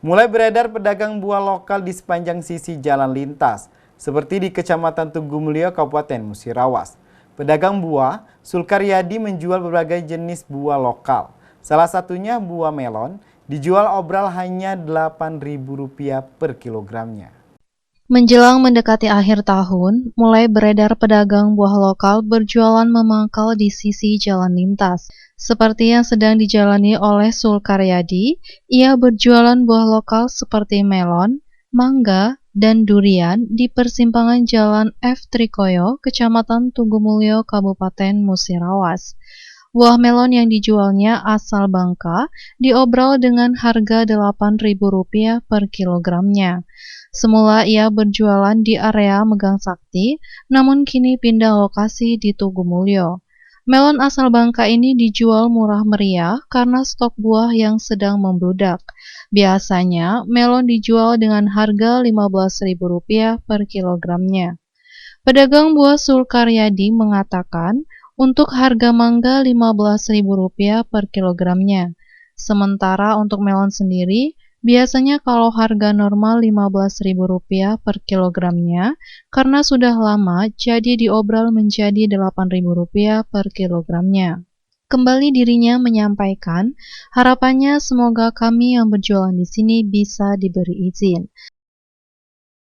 Mulai beredar pedagang buah lokal di sepanjang sisi jalan lintas, seperti di Kecamatan Tugumulyo, Kabupaten Musirawas. Pedagang buah, Sulkaryadi menjual berbagai jenis buah lokal. Salah satunya buah melon, dijual obral hanya Rp8.000 per kilogramnya. Menjelang mendekati akhir tahun, mulai beredar pedagang buah lokal berjualan memangkal di sisi jalan lintas. Seperti yang sedang dijalani oleh Sulkaryadi, ia berjualan buah lokal seperti melon, mangga, dan durian di persimpangan Jalan F. Trikoyo, Kecamatan Tugumulyo, Kabupaten Musirawas. Buah melon yang dijualnya asal Bangka diobral dengan harga Rp8.000 per kilogramnya. Semula ia berjualan di area Megang Sakti, namun kini pindah lokasi di Tugumulyo. Melon asal Bangka ini dijual murah meriah karena stok buah yang sedang membludak. Biasanya, melon dijual dengan harga Rp15.000 per kilogramnya. Pedagang buah Sulkaryadi mengatakan, untuk harga mangga Rp15.000 per kilogramnya. Sementara untuk melon sendiri, biasanya kalau harga normal Rp15.000 per kilogramnya, karena sudah lama jadi diobral menjadi Rp8.000 per kilogramnya. Kembali dirinya menyampaikan, harapannya semoga kami yang berjualan di sini bisa diberi izin.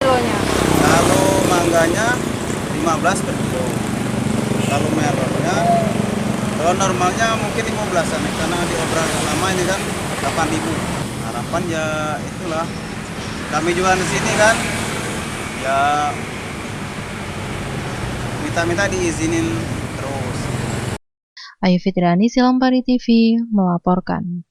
Kalau mangganya 15 per kilo. Kalau melonnya, kalau normalnya mungkin 15-an karena diobral yang lama ini kan 8.000. Harapan ya itulah. Kami juga di sini kan ya minta diizinin terus. Ayu Fitriani, Silampari TV, melaporkan.